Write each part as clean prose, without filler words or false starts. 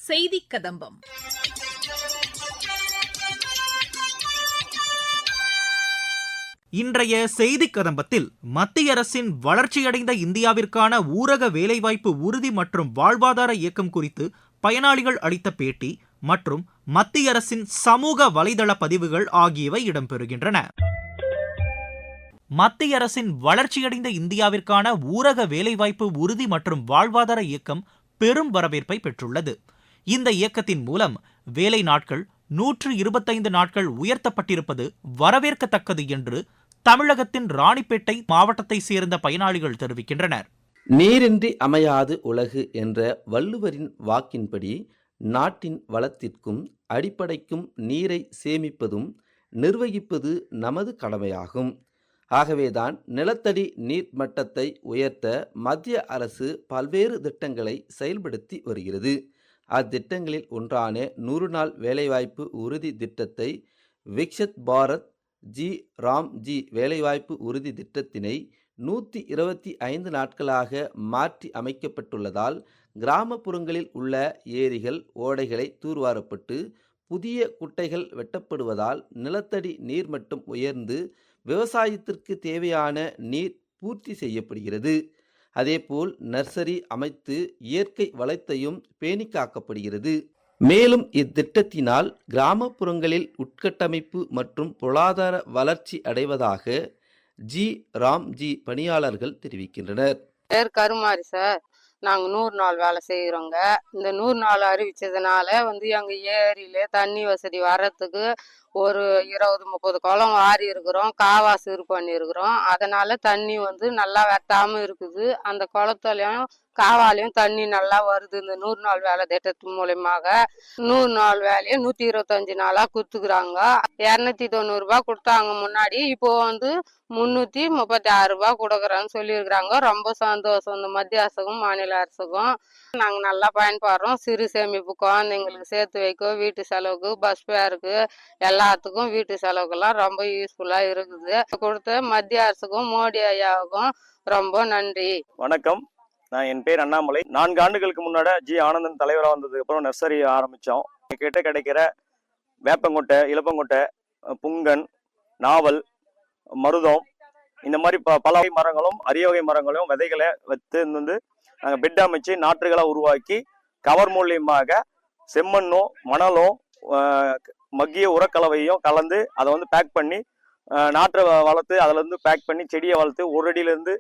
செய்திக் கதம்பம். இன்றைய செய்திக் கதம்பத்தில் மத்திய அரசின் வளர்ச்சியடைந்த இந்தியாவிற்கான ஊரக வேலைவாய்ப்பு உறுதி மற்றும் வாழ்வாதார இயக்கம் குறித்து பயனாளிகள் அளித்த பேட்டி மற்றும் மத்திய அரசின் சமூக வலைதள பதிவுகள் ஆகியவை இடம்பெறுகின்றன. மத்திய அரசின் வளர்ச்சியடைந்த இந்தியாவிற்கான ஊரக வேலைவாய்ப்பு உறுதி மற்றும் வாழ்வாதார இயக்கம் பெரும் வரவேற்பை பெற்றுள்ளது. இந்த இயக்கத்தின் மூலம் வேலை நாட்கள் 125 நாட்கள் உயர்த்தப்பட்டிருப்பது வரவேற்கத்தக்கது என்று தமிழகத்தின் ராணிப்பேட்டை மாவட்டத்தை சேர்ந்த பயனாளிகள் தெரிவிக்கின்றனர். நீரின்றி அமையாது உலகு என்ற வள்ளுவரின் வாக்கின்படி நாட்டின் வளத்திற்கும் அடிப்படைக்கும் நீரை சேமிப்பதும் நிர்வகிப்பது நமது கடமையாகும். ஆகவேதான் நிலத்தடி நீர் மட்டத்தை உயர்த்த மத்திய அரசு பல்வேறு திட்டங்களை செயல்படுத்தி வருகிறது. அத்திட்டங்களில் ஒன்றான 100 நாள் வேலைவாய்ப்பு உறுதி திட்டத்தை விக்ஷத் பாரத் ஜி ராம்ஜி வேலைவாய்ப்பு உறுதி திட்டத்தினை 125 நாட்களாக மாற்றி அமைக்கப்பட்டுள்ளதால் கிராமப்புறங்களில் உள்ள ஏரிகள் ஓடைகளை தூர்வாரப்பட்டு புதிய குட்டைகள் வெட்டப்படுவதால் நிலத்தடி நீர்மட்டம் உயர்ந்து விவசாயத்திற்கு தேவையான நீர் பூர்த்தி செய்யப்படுகிறது. அதேபோல் நர்சரி அமைத்து இயற்கை வளத்தையும் பேணி காக்கப்படுகிறது. மேலும் இத்திட்டத்தினால் கிராமப்புறங்களில் உட்கட்டமைப்பு மற்றும் பொருளாதார வளர்ச்சி அடைவதாக ஜி ராம்ஜி பணியாளர்கள் தெரிவிக்கின்றனர். கருமாரி சார், நாங்கள் 100 நாள் வேலை செய்கிறோங்க. இந்த 100 நாள் அறிவிச்சதுனால எங்கள் ஏரியில தண்ணி வசதி வர்றதுக்கு ஒரு 20-30 குளம் வாரி இருக்கிறோம், காவாசு பண்ணியிருக்கிறோம். அதனால தண்ணி நல்லா வெட்டாமல் இருக்குது. அந்த குளத்துலையும் காவாலையும் தண்ணி நல்லா வருது. இந்த 100 நாள் வேலை திட்டத்து மூலயமாக 100 நாள் வேலையை 125 நாளாக கொடுத்துக்கிறாங்க. 290 ரூபாய் கொடுத்தாங்க முன்னாடி, இப்போ 336 ரூபாய் கொடுக்குறான்னு சொல்லியிருக்கிறாங்க. ரொம்ப சந்தோஷம் இந்த மத்திய அரசுக்கும் மாநில அரசுக்கும். நாங்கள் நல்லா பயன்படுறோம். சிறு சேமிப்பு குழந்தைங்களுக்கு சேர்த்து வைக்க, வீட்டு செலவுக்கு, பஸ் ஃபேருக்கு, எல்லாத்துக்கும் வீட்டு செலவுக்கெல்லாம் ரொம்ப யூஸ்ஃபுல்லாக இருக்குது. கொடுத்த மத்திய அரசுக்கும் மோடி ஐயாவுக்கும் ரொம்ப நன்றி. வணக்கம். என் பேர் அண்ணாமலை. 4 ஆண்டுகளுக்கு முன்னாடி ஜி ஆனந்தன் தலைவராக வந்ததுக்கு அப்புறம் நர்சரி ஆரம்பித்தோம். கிட்ட கிடைக்கிற வேப்பங்கொட்டை, இலப்பங்கொட்டை, புங்கன், நாவல், மருதம், இந்த மாதிரி பல வகை மரங்களும் அரிய வகை மரங்களும் விதைகளை வைத்து நாங்கள் பெட் அமைச்சு நாற்றுகளாக உருவாக்கி கவர் மூலியமாக செம்மண்ணும் மணலும் மக்கிய உரக்கலவையும் கலந்து அதை பேக் பண்ணி நாற்றை வளர்த்து அதில் பேக் பண்ணி செடியை வளர்த்து 1 அடியிலேருந்து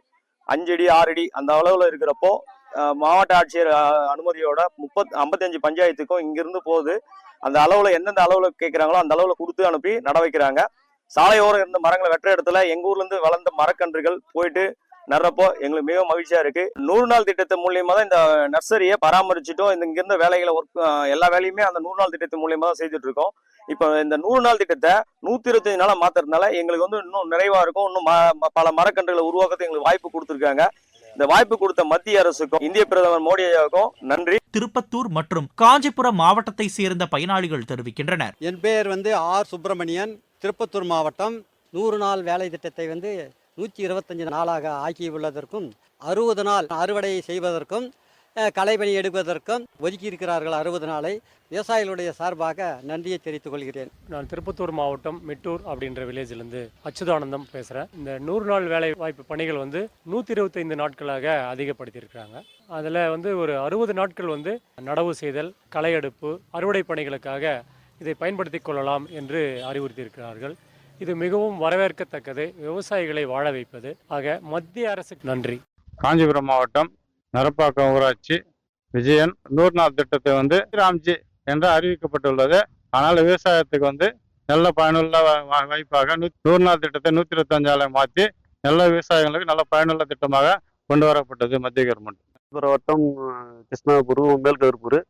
5 அடி 6 அடி அந்த அளவில் இருக்கிறப்போ மாவட்ட ஆட்சியர் அனுமதியோட 55 பஞ்சாயத்துக்கும் இங்கிருந்து போகுது. அந்த அளவில் எந்தெந்த அளவில் கேட்குறாங்களோ அந்த அளவில் கொடுத்து அனுப்பி நட வைக்கிறாங்க. சாலையோரம் இருந்த மரங்களை வெற்ற இடத்துல எங்கள் ஊர்லேருந்து வளர்ந்த மரக்கன்றுகள் போயிட்டு நடுறப்போ எங்களுக்கு மிகவும் மகிழ்ச்சியாக இருக்குது. 100 நாள் திட்டத்தின் மூலியமாக தான் இந்த நர்சரியை பராமரிச்சுட்டோம். இங்கிருந்த வேலைகளை எல்லா வேலையுமே அந்த 100 நாள் திட்டத்தின் மூலியமாக தான் செய்துட்டு இருக்கோம். இப்போ இந்த 100 நாள் திட்டத்தை 125 நாளாக மாத்துறதுனால எங்களுக்கு இன்னும் நிறைவா இருக்கும். இன்னும் பல மரக்கன்றுகளை உருவாக்கத்துக்கு எங்களுக்கு வாய்ப்பு கொடுத்துருக்காங்க. இந்த வாய்ப்பு கொடுத்த மத்திய அரசுக்கும் இந்திய பிரதமர் மோடி ஐயாவுக்கும் நன்றி. திருப்பத்தூர் மற்றும் காஞ்சிபுரம் மாவட்டத்தை சேர்ந்த பயனாளிகள் தெரிவிக்கின்றனர். என் பேர் ஆர் சுப்பிரமணியன். திருப்பத்தூர் மாவட்டம் 100 நாள் வேலை திட்டத்தை 125 நாளாக ஆக்கியுள்ளதற்கும் 60 நாள் அறுவடை செய்வதற்கும் களைபணி எடுப்பதற்கும் ஒதுக்கி இருக்கிறார்கள். 60 நாளை விவசாயிகளுடைய சார்பாக நன்றியை தெரிவித்துக் கொள்கிறேன். நான் திருப்பத்தூர் மாவட்டம் மெட்டூர் அப்படின்ற வில்லேஜிலிருந்து அச்சுதானந்தம் பேசுகிறேன். இந்த 100 நாள் வேலை வாய்ப்பு பணிகள் 125 நாட்களாக அதிகப்படுத்தியிருக்கிறாங்க. அதில் ஒரு 60 நாட்கள் நடவு செய்தல், களை எடுப்பு, அறுவடை பணிகளுக்காக இதை பயன்படுத்தி கொள்ளலாம் என்று அறிவுறுத்தியிருக்கிறார்கள். இது மிகவும் வரவேற்கத்தக்கது, விவசாயிகளை வாழ வைப்பது. ஆக மத்திய அரசுக்கு நன்றி. காஞ்சிபுரம் மாவட்டம் நரப்பாக்கம் ஊராட்சி விஜயன். 100 நாள் திட்டத்தை ராம்ஜி என்று அறிவிக்கப்பட்டுள்ளது. ஆனால் விவசாயத்துக்கு நல்ல பயனுள்ள வாய்ப்பாக 100 நாள் திட்டத்தை 125 நாளாக மாற்றி நல்ல விவசாயிகளுக்கு நல்ல பயனுள்ள திட்டமாக கொண்டு வரப்பட்டது மத்திய கவர்மெண்ட். மாவட்டம் கிருஷ்ணாபுரம், மேல்கருப்பூர்,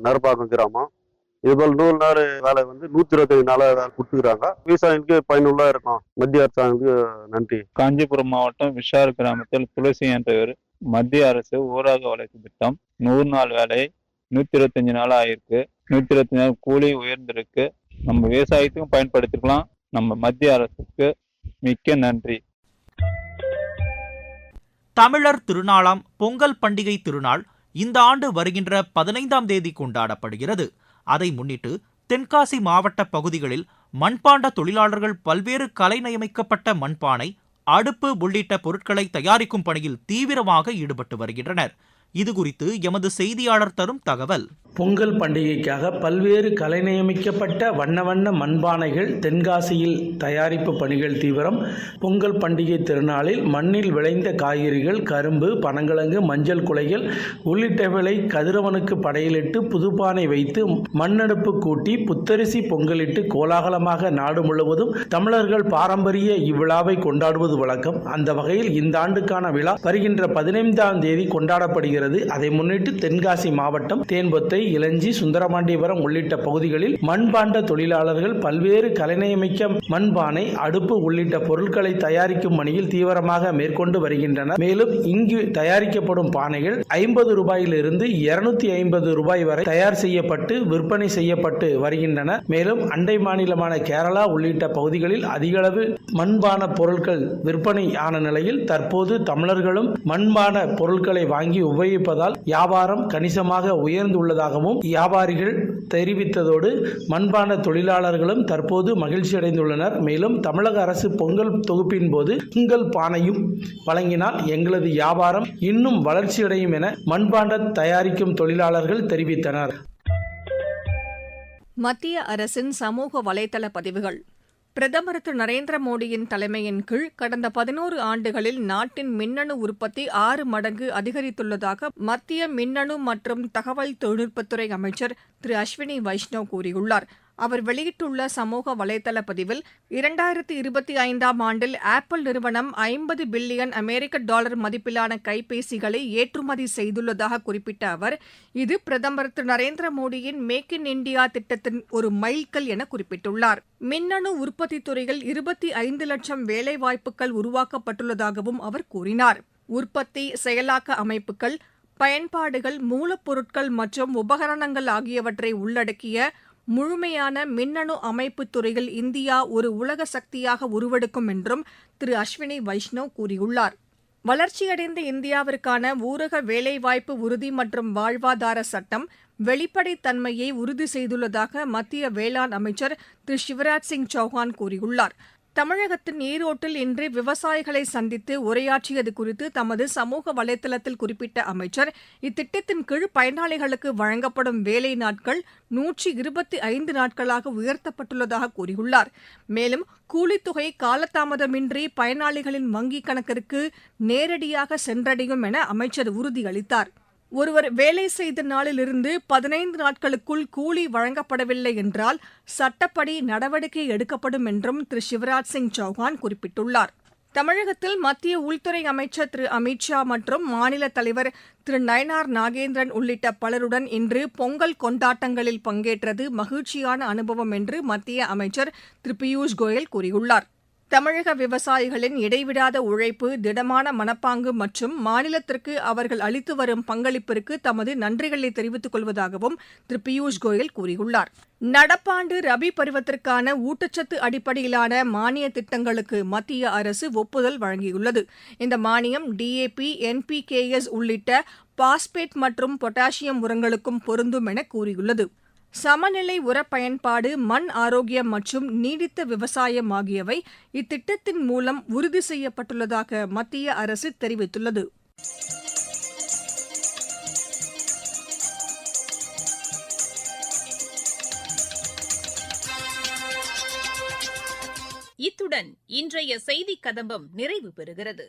நரப்பாக்கம் கிராமம். இதுபோல் 100 நாள் வேலை 125 நாளாக கொடுத்துக்கிறாங்க. விவசாயிகளுக்கு பயனுள்ளா இருக்கும். மத்திய அரசாங்கத்துக்கு நன்றி. காஞ்சிபுரம் மாவட்டம் விஷார் கிராமத்தில் துளசி என்றவர் மத்திய அரசு ஊரக வளர்ச்சி திட்டம் 100 நாள் வேலை 125 நாள் ஆயிருக்கு. 125 நாள் கூலி உயர்ந்திருக்கு. நம்ம விவசாயத்துக்கும் பயன்படுத்திக்கலாம். நம்ம மத்திய அரசுக்கு மிக்க நன்றி. தமிழர் திருநாளாம் பொங்கல் பண்டிகை திருநாள் இந்த ஆண்டு வருகின்ற 15ஆம் தேதி கொண்டாடப்படுகிறது. அதை முன்னிட்டு தென்காசி மாவட்ட பகுதிகளில் மண்பாண்ட தொழிலாளர்கள் பல்வேறு கலைநயமிக்கப்பட்ட மண்பானை, அடுப்பு உள்ளிட்ட பொருட்களை தயாரிக்கும் பணியில் தீவிரமாக ஈடுபட்டு வருகின்றனர். இதுகுறித்து எமது செய்தியாளர் தரும் தகவல். பொங்கல் பண்டிகைக்காக பல்வேறு கலைநயமிக்கப்பட்ட வண்ண வண்ண மண்பானைகள் தென்காசியில் தயாரிப்பு பணிகள் தீவிரம். பொங்கல் பண்டிகை திருநாளில் மண்ணில் விளைந்த காய்கறிகள், கரும்பு, பனங்கிழங்கு, மஞ்சள் குலைகள் உள்ளிட்டவைகளை கதிரவனுக்கு படையிலிட்டு புதுப்பானை வைத்து மண்ணடுப்பு கூட்டி புத்தரிசி பொங்கலிட்டு கோலாகலமாக நாடு முழுவதும் தமிழர்கள் பாரம்பரிய இவ்விழாவை கொண்டாடுவது வழக்கம். அந்த வகையில் இந்த ஆண்டுக்கான விழா வருகின்ற 15ஆம் தேதி கொண்டாடப்படுகிறது. அதை முன்னிட்டு தென்காசி மாவட்டம் தேன்பொத்தை, இளஞ்சி, சுந்தரமாண்டிபுரம் உள்ளிட்ட பகுதிகளில் மண்பாண்ட தொழிலாளர்கள் பல்வேறு கலைநயமிக்க மண்பானை, அடுப்பு உள்ளிட்ட பொருட்களை தயாரிக்கும் பணியில் தீவிரமாக மேற்கொண்டு வருகின்றனர். மேலும் இங்கு தயாரிக்கப்படும் பானைகள் 50 ரூபாயிலிருந்து 250 ரூபாய் வரை தயார் செய்யப்பட்டு விற்பனை செய்யப்பட்டு வருகின்றன. மேலும் அண்டை மாநிலமான கேரளா உள்ளிட்ட பகுதிகளில் அதிகளவு மண்பான பொருட்கள் விற்பனை ஆன நிலையில் தற்போது தமிழர்களும் மண்பான பொருட்களை வாங்கி உபயோகிப்பதால் வியாபாரம் கணிசமாக உயர்ந்துள்ளதாகவும் வியாபாரிகள் தெரிவித்ததோடு மண்பான தொழிலாளர்களும் தற்போது மகிழ்ச்சி அடைந்துள்ளனர். மேலும் தமிழக அரசு பொங்கல் தொகுப்பின் போது பொங்கல் பானையும் வழங்கினால் எங்களது வியாபாரம் இன்னும் வளர்ச்சியடையும் என மண்பாண்ட தயாரிக்கும் தொழிலாளர்கள் தெரிவித்தனர். மத்திய அரசின் சமூக வலைதள பதிவுகள். பிரதமர் திரு நரேந்திர மோடியின் தலைமையின் கீழ் கடந்த 11 ஆண்டுகளில் நாட்டின் மின்னணு உற்பத்தி 6 மடங்கு அதிகரித்துள்ளதாக மத்திய மின்னணு மற்றும் தகவல் தொழில்நுட்பத்துறை அமைச்சர் திரு அஸ்வினி வைஷ்ணவ் கூறியுள்ளார். அவர் வெளியிட்டுள்ள சமூக வலைதள பதிவில் 2025ஆம் ஆண்டில் ஆப்பிள் நிறுவனம் 50 பில்லியன் அமெரிக்க டாலர் மதிப்பிலான கைபேசிகளை ஏற்றுமதி செய்துள்ளதாக குறிப்பிட்ட அவர், இது பிரதமர் திரு நரேந்திர மோடியின் மேக் இன் இண்டியா திட்டத்தின் ஒரு மைல்கல் என குறிப்பிட்டுள்ளார். மின்னணு உற்பத்தி துறையில் 25 லட்சம் வேலைவாய்ப்புகள் உருவாக்கப்பட்டுள்ளதாகவும் அவர் கூறினார். உற்பத்தி, செயலாக்க அமைப்புகள், பயன்பாடுகள், மூலப்பொருட்கள் மற்றும் உபகரணங்கள் ஆகியவற்றை உள்ளடக்கிய முழுமையான மின்னணு அமைப்பு துறையில் இந்தியா ஒரு உலக சக்தியாக உருவெடுக்கும் என்றும் திரு அஸ்வினி வைஷ்ணவ் கூறியுள்ளார். வளர்ச்சியடைந்த இந்தியாவிற்கான ஊரக வேலைவாய்ப்பு உறுதி மற்றும் வாழ்வாதார சட்டம் வெளிப்படைத்தன்மையை உறுதி செய்துள்ளதாக மத்திய வேளாண் அமைச்சர் திரு சிவராஜ் சிங் சௌஹான் கூறியுள்ளார். தமிழகத்தின் ஈரோட்டில் இன்று விவசாயிகளை சந்தித்து உரையாற்றியது குறித்து தமது சமூக வலைதளத்தில் குறிப்பிட்ட அமைச்சர், இத்திட்டத்தின் கீழ் பயனாளிகளுக்கு வழங்கப்படும் வேலை நாட்கள் 125 நாட்களாக உயர்த்தப்பட்டுள்ளதாக கூறியுள்ளார். மேலும் கூலித்தொகை காலதாமதமின்றி பயனாளிகளின் வங்கிக் கணக்கிற்கு நேரடியாக சென்றடையும் என அமைச்சர் உறுதியளித்தார். ஒருவர் வேலை செய்த நாளிலிருந்து 15 நாட்களுக்குள் கூலி வழங்கப்படவில்லை என்றால் சட்டப்படி நடவடிக்கை எடுக்கப்படும் என்றும் திரு சிவராஜ் சிங் சௌஹான் குறிப்பிட்டுள்ளார். தமிழகத்தில் மத்திய உள்துறை அமைச்சர் திரு அமித் ஷா மற்றும் மாநில தலைவர் திரு நயனார் நாகேந்திரன் உள்ளிட்ட பலருடன் இன்று பொங்கல் கொண்டாட்டங்களில் பங்கேற்றது மகிழ்ச்சியான அனுபவம் என்று மத்திய அமைச்சர் திரு பியூஷ் கோயல் கூறியுள்ளார். தமிழக விவசாயிகளின் இடைவிடாத உழைப்பு, திடமான மனப்பாங்கு மற்றும் மாநிலத்திற்கு அவர்கள் அளித்து வரும் பங்களிப்பிற்கு தமது நன்றிகளை தெரிவித்துக் கொள்வதாகவும் திரு பியூஷ் கோயல் கூறியுள்ளார். நடப்பாண்டு ரபி பருவத்திற்கான ஊட்டச்சத்து அடிப்படையிலான மானிய திட்டங்களுக்கு மத்திய அரசு ஒப்புதல் வழங்கியுள்ளது. இந்த மானியம் DAP, NPKS உள்ளிட்ட பாஸ்பேட் மற்றும் பொட்டாசியம் உரங்களுக்கும் பொருந்தும் என கூறியுள்ளது. சமநிலை உர பயன்பாடு, மண் ஆரோக்கியம் மற்றும் நீடித்த விவசாயம் ஆகியவை இத்திட்டத்தின் மூலம் உறுதி செய்யப்பட்டுள்ளதாக மத்திய அரசு தெரிவித்துள்ளது. இத்துடன் இன்றைய செய்திக் கதம்பம் நிறைவு பெறுகிறது.